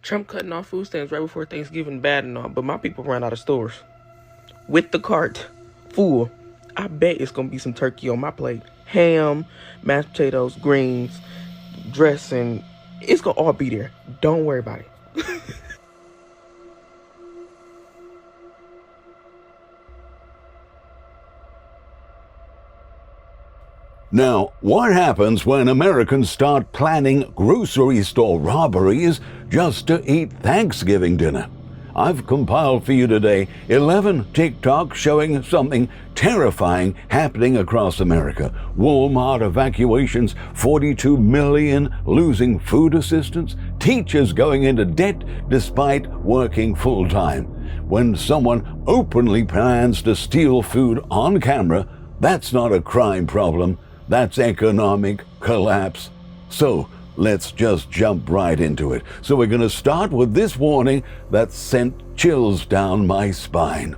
Trump cutting off food stamps right before Thanksgiving, bad and all, but my people ran out of stores. With the cart full, I bet it's going to be some turkey on my plate. Ham, mashed potatoes, greens, dressing. It's going to all be there. Don't worry about it. Now, what happens when Americans start planning grocery store robberies just to eat Thanksgiving dinner? I've compiled for you today 11 TikToks showing something terrifying happening across America. Walmart evacuations, 42 million losing food assistance, teachers going into debt despite working full-time. When someone openly plans to steal food on camera, that's not a crime problem. That's economic collapse. So let's just jump right into it. So we're going to start with this warning that sent chills down my spine.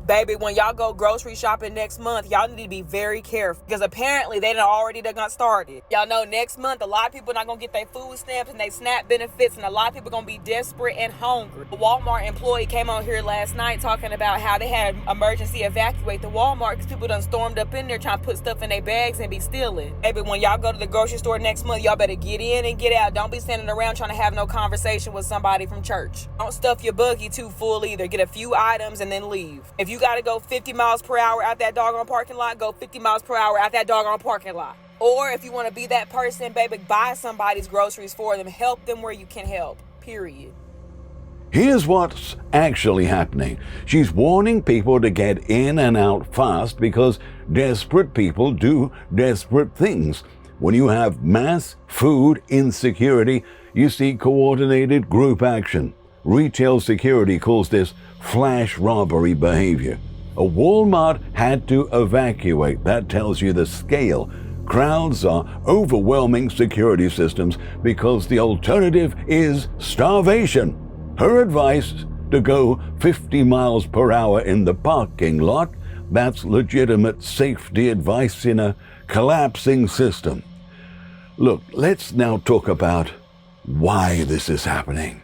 Baby, when y'all go grocery shopping next month, y'all need to be very careful because apparently they done already got started. Y'all know next month a lot of people not gonna get their food stamps and their SNAP benefits, and a lot of people gonna be desperate and hungry. A Walmart employee came on here last night talking about how they had emergency evacuate the Walmart because people done stormed up in there trying to put stuff in their bags and be stealing. Baby, when y'all go to the grocery store next month, y'all better get in and get out. Don't be standing around trying to have no conversation with somebody from church. Don't stuff your buggy too full either. Get a few items and then leave. If you gotta go 50 miles per hour out that doggone parking lot, go 50 miles per hour out that doggone parking lot. Or if you want to be that person, baby, buy somebody's groceries for them. Help them where you can help. Period. Here's what's actually happening. She's warning people to get in and out fast because desperate people do desperate things. When you have mass food insecurity, you see coordinated group action. Retail security calls this flash robbery behavior. A Walmart had to evacuate. That tells you the scale. Crowds are overwhelming security systems because the alternative is starvation. Her advice: to go 50 miles per hour in the parking lot. That's legitimate safety advice in a collapsing system. Look, let's now talk about why this is happening.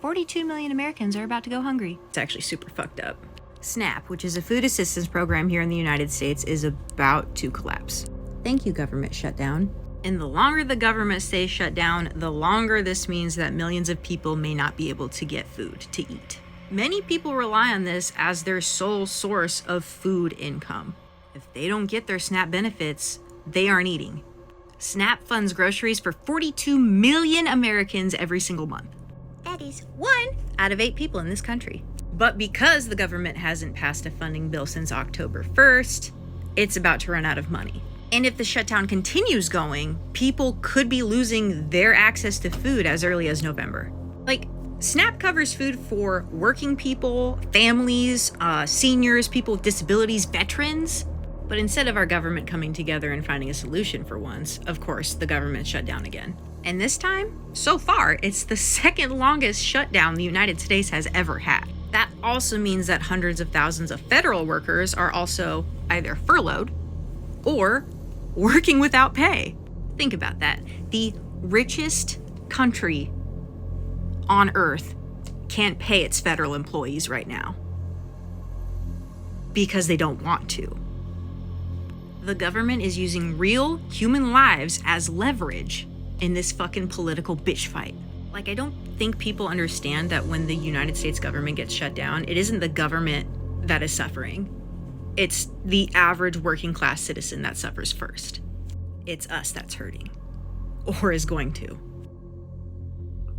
42 million Americans are about to go hungry. It's actually super fucked up. SNAP, which is a food assistance program here in the United States, is about to collapse. Thank you, government shutdown. And the longer the government stays shut down, the longer this means that millions of people may not be able to get food to eat. Many people rely on this as their sole source of food income. If they don't get their SNAP benefits, they aren't eating. SNAP funds groceries for 42 million Americans every single month. That is 1 out of 8 people in this country. But because the government hasn't passed a funding bill since October 1st, it's about to run out of money. And if the shutdown continues going, people could be losing their access to food as early as November. Like, SNAP covers food for working people, families, seniors, people with disabilities, veterans. But instead of our government coming together and finding a solution for once, of course, the government shut down again. And this time, so far, it's the second longest shutdown the United States has ever had. That also means that hundreds of thousands of federal workers are also either furloughed or working without pay. Think about that. The richest country on earth can't pay its federal employees right now because they don't want to. The government is using real human lives as leverage in this fucking political bitch fight. Like, I don't think people understand that when the United States government gets shut down, it isn't the government that is suffering. It's the average working class citizen that suffers first. It's us that's hurting, or is going to.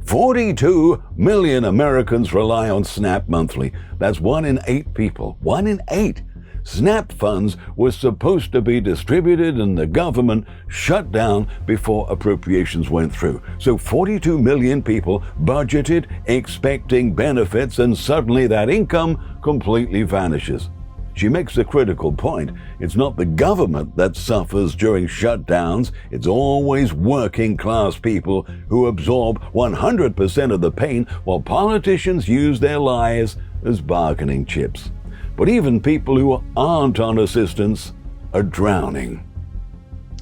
42 million Americans rely on SNAP monthly. That's 1 in 8 people. 1 in 8. SNAP funds were supposed to be distributed and the government shut down before appropriations went through. So 42 million people budgeted, expecting benefits, and suddenly that income completely vanishes. She makes a critical point. It's not the government that suffers during shutdowns. It's always working class people who absorb 100% of the pain while politicians use their lives as bargaining chips. But even people who aren't on assistance are drowning.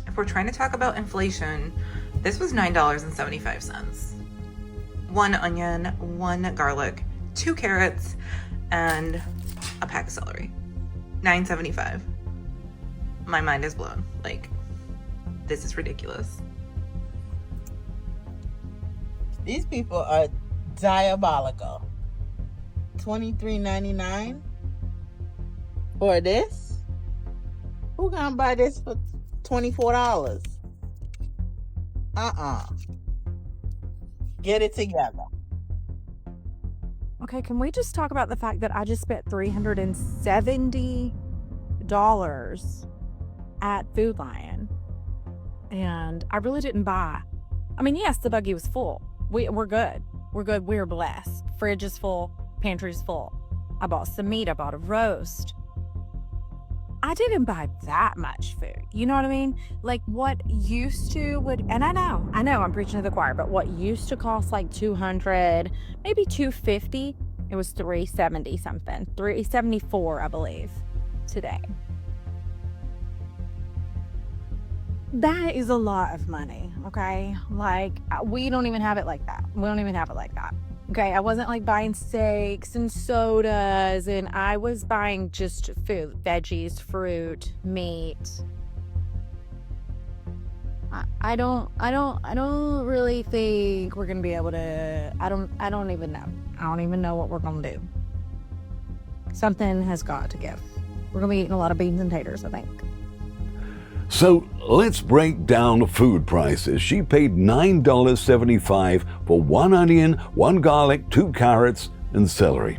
If we're trying to talk about inflation, this was $9.75. 1 onion, 1 garlic, 2 carrots, and a pack of celery. $9.75. My mind is blown. Like, this is ridiculous. These people are diabolical. $23.99 for this? Who gonna buy this for $24? Get it together. Okay, can we just talk about the fact that I just spent $370 at Food Lion, and I really didn't buy. I mean, yes, the buggy was full. We're good. We're good. We're blessed. Fridge is full. Pantry is full. I bought some meat. I bought a roast. I didn't buy that much food. You know what I mean? Like what used to would, and I know I'm preaching to the choir, but what used to cost like $200, maybe $250, it was $370 something, $374, I believe, today. That is a lot of money, okay? Like, we don't even have it like that. Okay, I wasn't like buying steaks and sodas, and I was buying just food, veggies, fruit, meat. I don't really think we're gonna be able to. I don't even know. I don't even know what we're gonna do. Something has got to give. We're gonna be eating a lot of beans and taters, I think. So let's break down food prices. She paid $9.75 for 1 onion, 1 garlic, 2 carrots, and celery.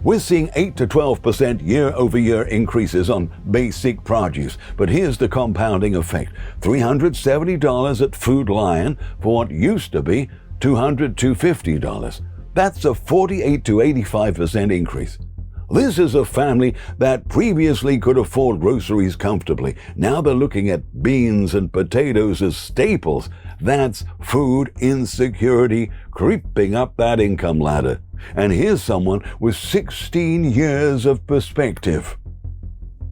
We're seeing 8 to 12% year-over-year increases on basic produce, but here's the compounding effect. $370 at Food Lion for what used to be $200 to $250. That's a 48 to 85% increase. This is a family that previously could afford groceries comfortably. Now they're looking at beans and potatoes as staples. That's food insecurity creeping up that income ladder. And here's someone with 16 years of perspective.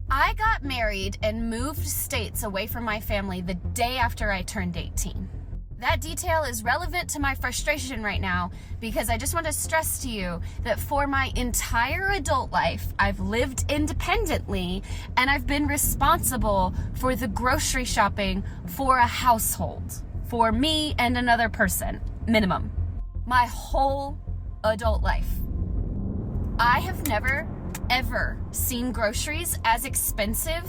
I got married and moved states away from my family the day after I turned 18. That detail is relevant to my frustration right now because I just want to stress to you that for my entire adult life, I've lived independently and I've been responsible for the grocery shopping for a household, for me and another person, minimum. My whole adult life. I have never, ever seen groceries as expensive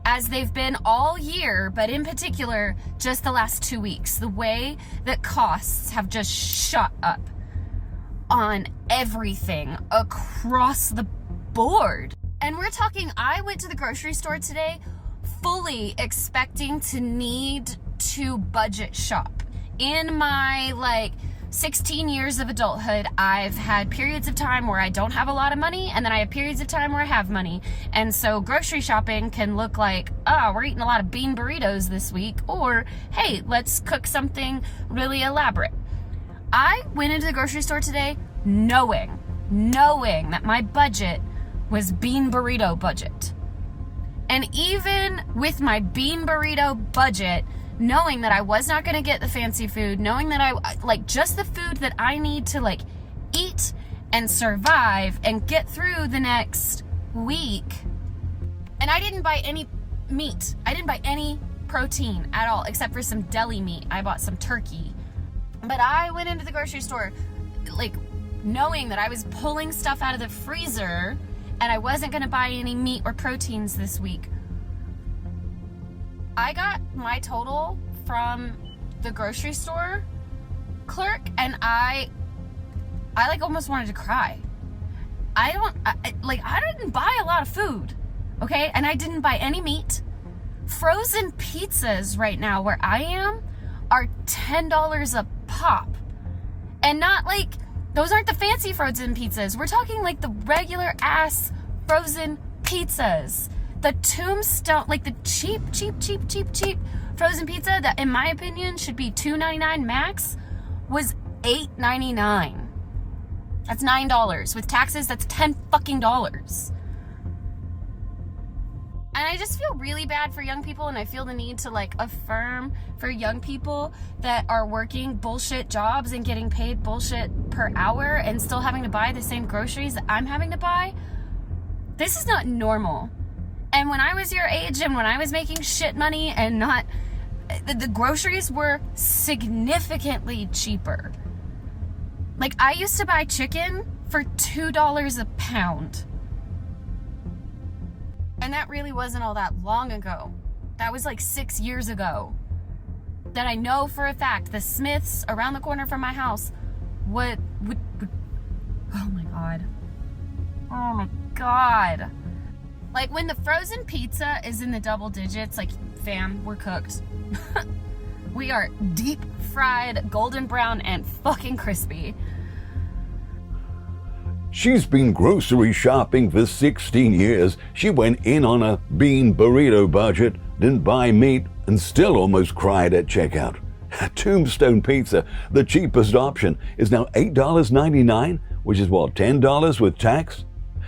as they've been all year, but in particular, just the last 2 weeks. The way that costs have just shot up on everything across the board. And we're talking, I went to the grocery store today fully expecting to need to budget shop. In my 16 years of adulthood, I've had periods of time where I don't have a lot of money, and then I have periods of time where I have money. And so grocery shopping can look like, we're eating a lot of bean burritos this week, or, hey, let's cook something really elaborate. I went into the grocery store today knowing that my budget was bean burrito budget. And even with my bean burrito budget, knowing that I was not going to get the fancy food, knowing that I just the food that I need to eat and survive and get through the next week. And I didn't buy any meat. I didn't buy any protein at all, except for some deli meat. I bought some turkey. But I went into the grocery store knowing that I was pulling stuff out of the freezer and I wasn't going to buy any meat or proteins this week. I got my total from the grocery store clerk and I almost wanted to cry. I didn't buy a lot of food, okay? And I didn't buy any meat. Frozen pizzas right now where I am are $10 a pop. And not those aren't the fancy frozen pizzas. We're talking the regular ass frozen pizzas. The Tombstone, the cheap frozen pizza that, in my opinion, should be $2.99 max, was $8.99. That's $9. With taxes, that's $10 fucking dollars. And And I just feel really bad for young people, and I feel the need to like affirm for young people that are working bullshit jobs and getting paid bullshit per hour and still having to buy the same groceries that I'm having to buy. This is not normal. And when I was your age and when I was making shit money and not, the groceries were significantly cheaper. Like, I used to buy chicken for $2 a pound. And that really wasn't all that long ago. That was like 6 years ago. That I know for a fact the Smiths around the corner from my house would oh my God. Oh my God. Like, when the frozen pizza is in the double digits, like, fam, we're cooked. We are deep fried, golden brown, and fucking crispy. She's been grocery shopping for 16 years. She went in on a bean burrito budget, didn't buy meat, and still almost cried at checkout. Tombstone Pizza, the cheapest option, is now $8.99, which is what, $10 with tax?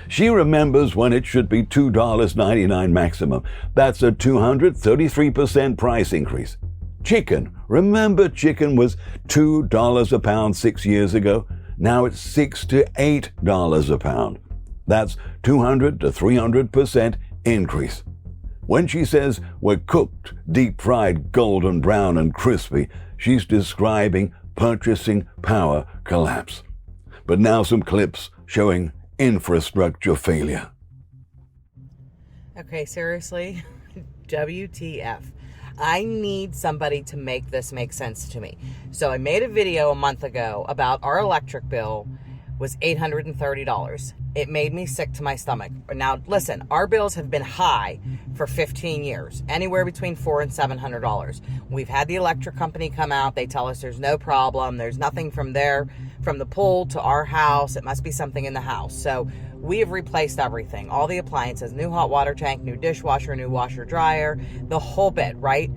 She remembers when it should be $2.99 maximum. That's a 233% price increase. Chicken. Remember chicken was $2 a pound 6 years ago? Now it's $6 to $8 a pound. That's 200 to 300% increase. When she says we're cooked, deep-fried, golden brown and crispy, she's describing purchasing power collapse. But now some clips showing infrastructure failure. Okay, seriously? WTF. I need somebody to make this make sense to me. So I made a video a month ago about our electric bill was $830. It made me sick to my stomach. Now, listen, our bills have been high for 15 years, anywhere between $400 and $700. We've had the electric company come out. They tell us there's no problem. There's nothing from the pole to our house. It must be something in the house. So we have replaced everything, all the appliances, new hot water tank, new dishwasher, new washer dryer, the whole bit, right?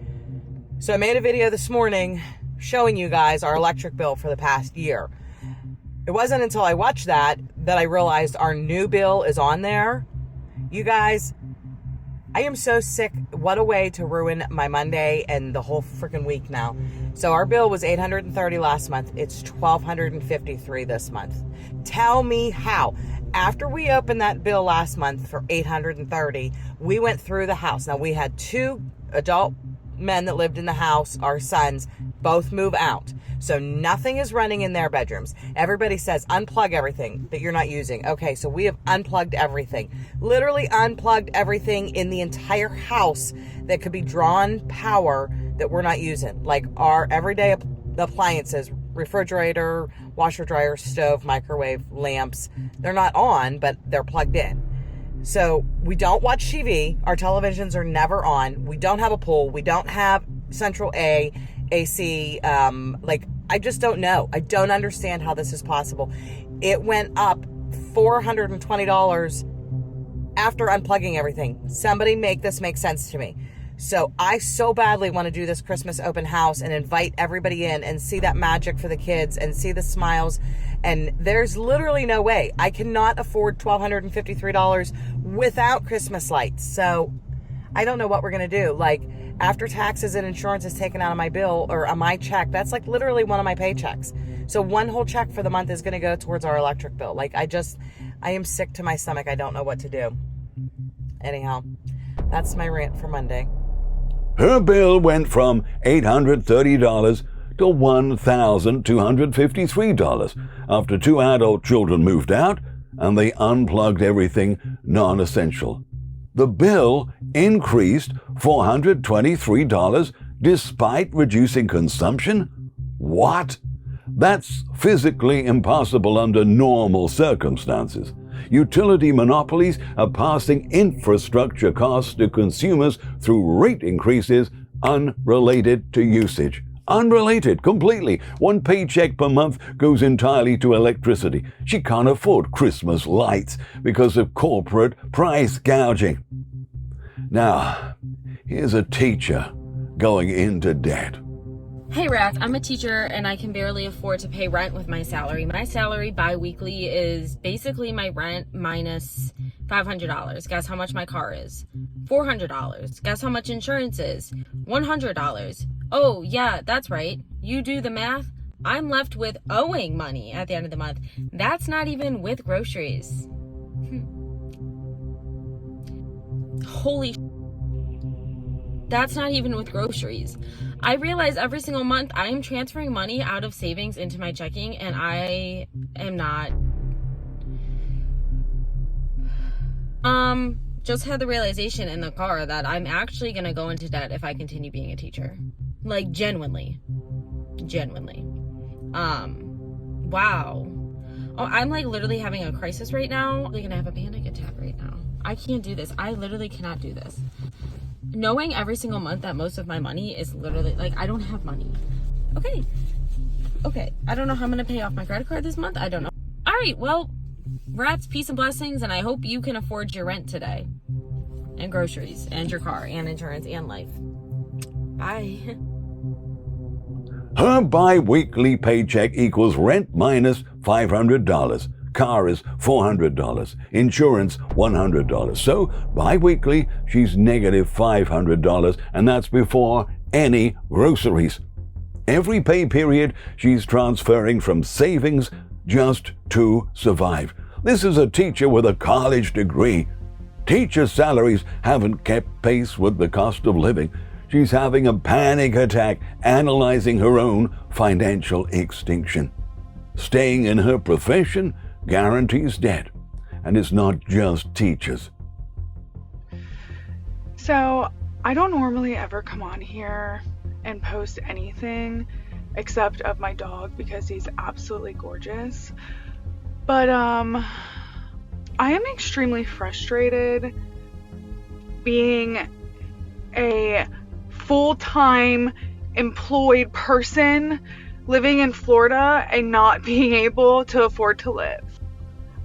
So I made a video this morning showing you guys our electric bill for the past year. It wasn't until I watched that I realized our new bill is on there. You guys, I am so sick. What a way to ruin my Monday and the whole freaking week now. So our bill was $830 last month. It's $1,253 this month. Tell me how. After we opened that bill last month for $830, we went through the house. Now, we had 2 adult men that lived in the house, our sons, both move out. So nothing is running in their bedrooms. Everybody says unplug everything that you're not using. Okay, so we have unplugged everything. Literally unplugged everything in the entire house that could be drawn power that we're not using. Like our everyday appliances, refrigerator, washer, dryer, stove, microwave, lamps. They're not on, but they're plugged in. So we don't watch TV. Our televisions are never on. We don't have a pool. We don't have central AC. I just don't know. I don't understand how this is possible. It went up $420 after unplugging everything. Somebody make this make sense to me. So I so badly want to do this Christmas open house and invite everybody in and see that magic for the kids and see the smiles. And there's literally no way. I cannot afford $1,253 without Christmas lights. So I don't know what we're going to do. Like, after taxes and insurance is taken out of my bill or on my check, that's like literally one of my paychecks. So one whole check for the month is going to go towards our electric bill. Like, I am sick to my stomach. I don't know what to do. Anyhow, that's my rant for Monday. Her bill went from $830 to $1,253 after 2 adult children moved out and they unplugged everything non-essential. The bill increased $423 despite reducing consumption? What? That's physically impossible under normal circumstances. Utility monopolies are passing infrastructure costs to consumers through rate increases unrelated to usage. Unrelated, completely. One paycheck per month goes entirely to electricity. She can't afford Christmas lights because of corporate price gouging. Now, here's a teacher going into debt. Hey Rack, I'm a teacher and I can barely afford to pay rent with my salary. My salary bi-weekly is basically my rent minus $500. Guess how much my car is? $400. Guess how much insurance is? $100. Oh, yeah, that's right. You do the math. I'm left with owing money at the end of the month. That's not even with groceries. Holy that's not even with groceries. I realize every single month I am transferring money out of savings into my checking, and I am not. Just had the realization in the car that I'm actually gonna go into debt if I continue being a teacher. Like, genuinely. Wow. Oh, I'm like literally having a crisis right now. I'm gonna have a panic attack right now. I can't do this. I literally cannot do this. Knowing every single month that most of my money is literally, like, I don't have money. Okay. I don't know how I'm gonna pay off my credit card this month. I don't know. All right, well, rats, peace and blessings, and I hope you can afford your rent today. And groceries, and your car, and insurance, and life. Bye. Her bi-weekly paycheck equals rent minus $500. Car is $400. Insurance, $100. So, bi-weekly, she's negative $500, and that's before any groceries. Every pay period, she's transferring from savings just to survive. This is a teacher with a college degree. Teacher salaries haven't kept pace with the cost of living. She's having a panic attack, analyzing her own financial extinction. Staying in her profession guarantees debt. And it's not just teachers. So, I don't normally ever come on here and post anything except of my dog because he's absolutely gorgeous. But I am extremely frustrated being a full-time employed person living in Florida and not being able to afford to live.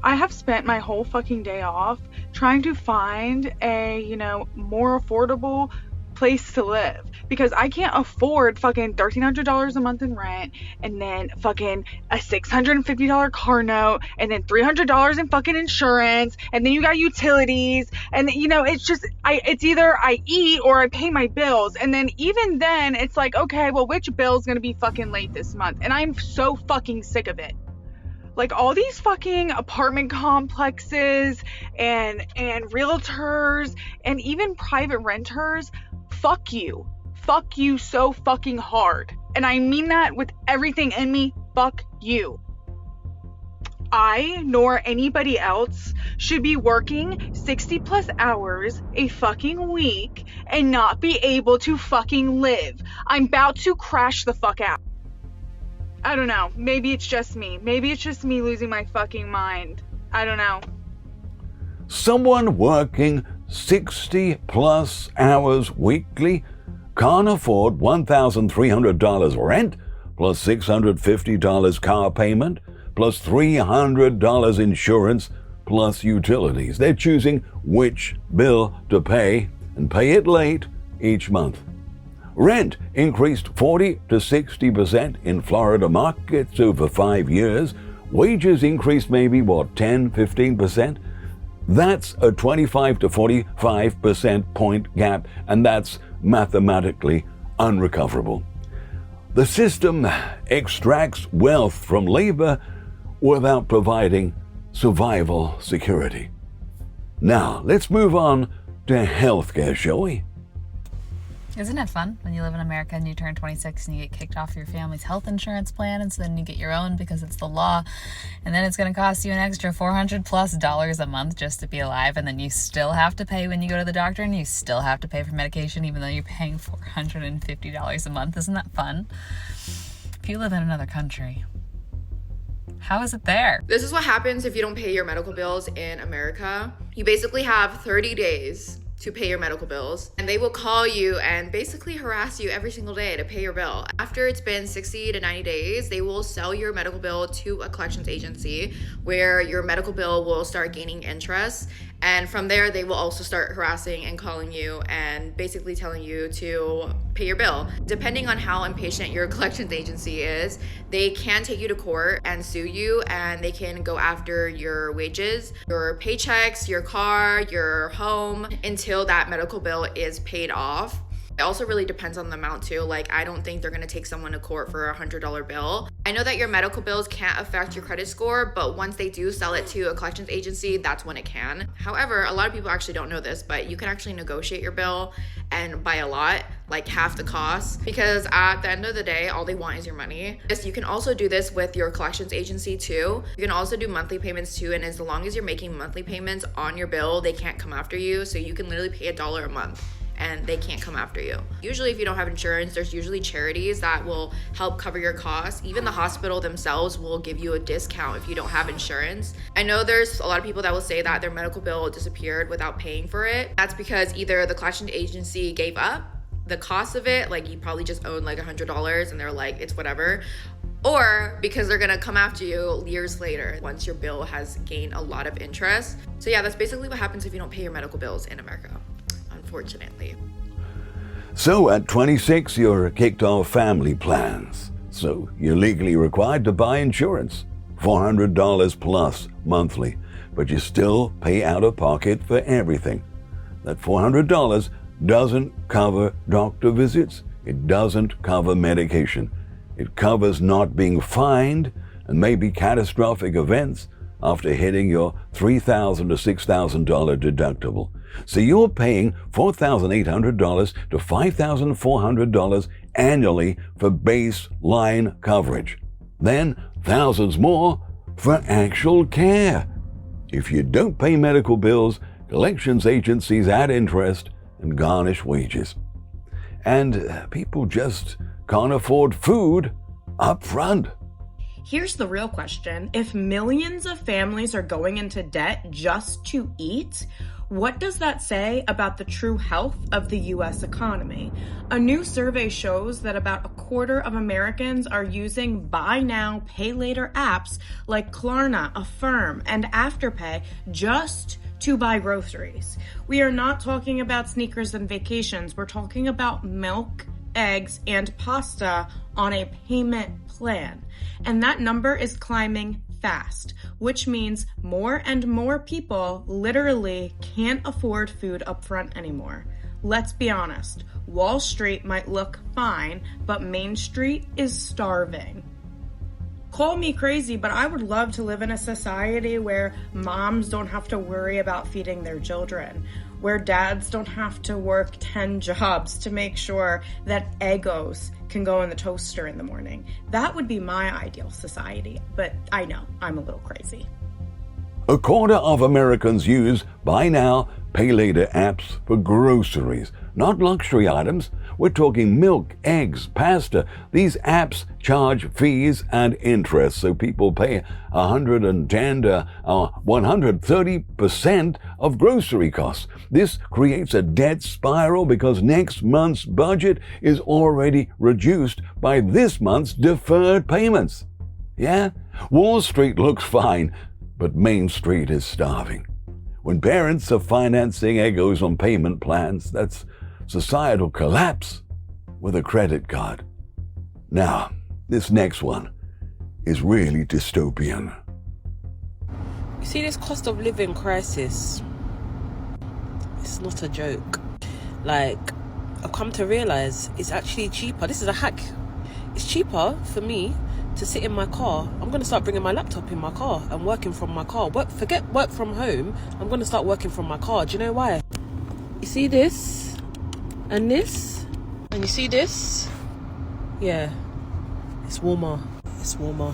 I have spent my whole fucking day off trying to find a, more affordable place to live because I can't afford fucking $1,300 a month in rent and then fucking a $650 car note and then $300 in fucking insurance and then you got utilities and it's either I eat or I pay my bills, and then even then it's like, okay, well, which bill's gonna be fucking late this month? And I'm so fucking sick of it. Like, all these fucking apartment complexes and realtors and even private renters, fuck you so fucking hard. And I mean that with everything in me. Fuck you. I nor anybody else should be working 60 plus hours a fucking week and not be able to fucking live. I'm about to crash the fuck out. I don't know. Maybe it's just me. Maybe it's just me losing my fucking mind. I don't know. Someone working 60 plus hours weekly can't afford $1,300 rent, plus $650 car payment, plus $300 insurance, plus utilities. They're choosing which bill to pay and pay it late each month. Rent increased 40 to 60% in Florida markets over 5 years. Wages increased maybe, 10, 15%? That's a 25 to 45% point gap, and that's mathematically unrecoverable. The system extracts wealth from labor without providing survival security. Now, let's move on to healthcare, shall we? Isn't it fun when you live in America and you turn 26 and you get kicked off your family's health insurance plan, and so then you get your own because it's the law, and then it's going to cost you an extra $400+ a month just to be alive, and then you still have to pay when you go to the doctor, and you still have to pay for medication even though you're paying $450 a month. Isn't that fun? If you live in another country, how is it there? This is what happens if you don't pay your medical bills in America. You basically have 30 days to pay your medical bills, and they will call you and basically harass you every single day to pay your bill. After it's been 60 to 90 days, they will sell your medical bill to a collections agency where your medical bill will start gaining interest. And from there, they will also start harassing and calling you and basically telling you to pay your bill. Depending on how impatient your collections agency is, they can take you to court and sue you, and they can go after your wages, your paychecks, your car, your home, until that medical bill is paid off. It also really depends on the amount too. Like, I don't think they're gonna take someone to court for a $100 bill. I know that your medical bills can't affect your credit score, but once they do sell it to a collections agency, that's when it can. However, a lot of people actually don't know this, but you can actually negotiate your bill and by a lot, like half the cost, because at the end of the day, all they want is your money. Yes, you can also do this with your collections agency too. You can also do monthly payments too, and as long as you're making monthly payments on your bill, they can't come after you. So you can literally pay $1 a month and they can't come after you. Usually if you don't have insurance, there's usually charities that will help cover your costs. Even the hospital themselves will give you a discount if you don't have insurance. I know there's a lot of people that will say that their medical bill disappeared without paying for it. That's because either the collection agency gave up the cost of it, like you probably just owed like $100 and they're like, it's whatever, or because they're gonna come after you years later once your bill has gained a lot of interest. So yeah, that's basically what happens if you don't pay your medical bills in America, unfortunately. So at 26, you're kicked off family plans. So you're legally required to buy insurance, $400 plus monthly, but you still pay out of pocket for everything. That $400 doesn't cover doctor visits. It doesn't cover medication. It covers not being fined and maybe catastrophic events after hitting your $3,000 to $6,000 deductible. So you're paying $4,800 to $5,400 annually for baseline coverage. Then thousands more for actual care. If you don't pay medical bills, collections agencies add interest and garnish wages. And people just can't afford food up front. Here's the real question. If millions of families are going into debt just to eat, what does that say about the true health of the U.S. economy? A new survey shows that about a quarter of Americans are using buy now, pay later apps like Klarna, Affirm, and Afterpay just to buy groceries. We are not talking about sneakers and vacations. We're talking about milk, eggs, and pasta on a payment plan. And that number is climbing fast, which means more and more people literally can't afford food up front anymore. Let's be honest, Wall Street might look fine, but Main Street is starving. Call me crazy, but I would love to live in a society where moms don't have to worry about feeding their children, where dads don't have to work 10 jobs to make sure that Eggos can go in the toaster in the morning. That would be my ideal society, but I know I'm a little crazy. A quarter of Americans use buy now, pay later apps for groceries, not luxury items. We're talking milk, eggs, pasta. These apps charge fees and interest, so people pay 110 to 130% of grocery costs. This creates a debt spiral because next month's budget is already reduced by this month's deferred payments. Yeah, Wall Street looks fine, but Main Street is starving. When parents are financing Eggos on payment plans, that's societal collapse with a credit card. Now, this next one is really dystopian. You see, this cost of living crisis, it's not a joke. Like, I've come to realize it's actually cheaper. This is a hack. It's cheaper for me to sit in my car. I'm going to start bringing my laptop in my car and working from my car. Forget work from home. I'm going to start working from my car. Do you know why? You see this and this, and you see this? Yeah, it's warmer. It's warmer.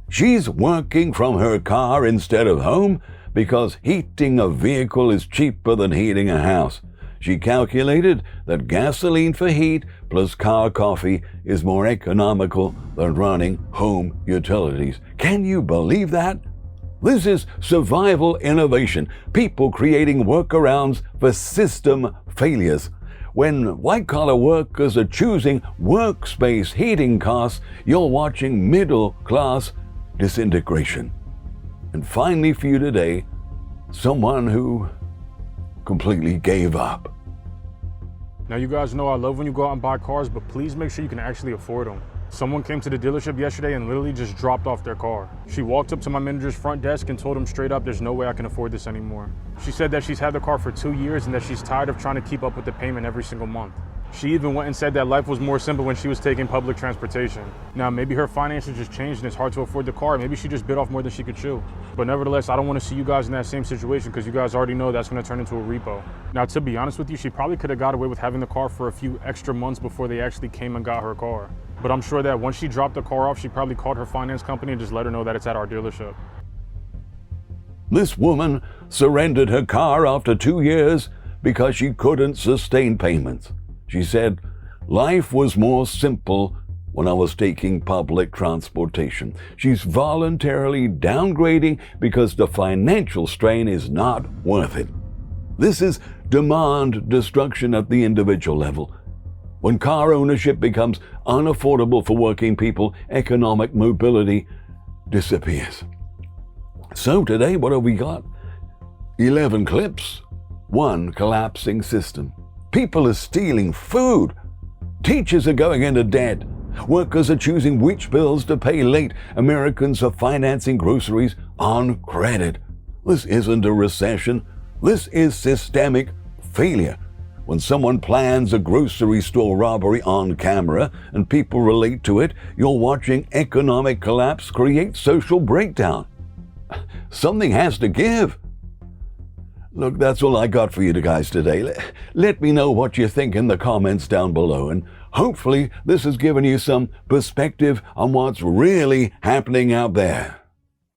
She's working from her car instead of home because heating a vehicle is cheaper than heating a house. She calculated that gasoline for heat plus car coffee is more economical than running home utilities. Can you believe that? This is survival innovation, people creating workarounds for system failures. When white-collar workers are choosing workspace heating costs, you're watching middle-class disintegration. And finally for you today, someone who completely gave up. Now, you guys know I love when you go out and buy cars, but please make sure you can actually afford them. Someone came to the dealership yesterday and literally just dropped off their car. She walked up to my manager's front desk and told him straight up, there's no way I can afford this anymore. She said that she's had the car for 2 years and that she's tired of trying to keep up with the payment every single month. She even went and said that life was more simple when she was taking public transportation. Now, maybe her finances just changed and it's hard to afford the car. Maybe she just bit off more than she could chew. But nevertheless, I don't want to see you guys in that same situation because you guys already know that's going to turn into a repo. Now, to be honest with you, she probably could have got away with having the car for a few extra months before they actually came and got her car. But I'm sure that once she dropped the car off, she probably called her finance company and just let her know that it's at our dealership. This woman surrendered her car after 2 years because she couldn't sustain payments. She said, life was more simple when I was taking public transportation. She's voluntarily downgrading because the financial strain is not worth it. This is demand destruction at the individual level. When car ownership becomes unaffordable for working people, economic mobility disappears. So today, what have we got? 11 clips, 1 collapsing system. People are stealing food. Teachers are going into debt. Workers are choosing which bills to pay late. Americans are financing groceries on credit. This isn't a recession. This is systemic failure. When someone plans a grocery store robbery on camera and people relate to it, you're watching economic collapse create social breakdown. Something has to give. Look, that's all I got for you guys today. Let me know what you think in the comments down below, and hopefully this has given you some perspective on what's really happening out there.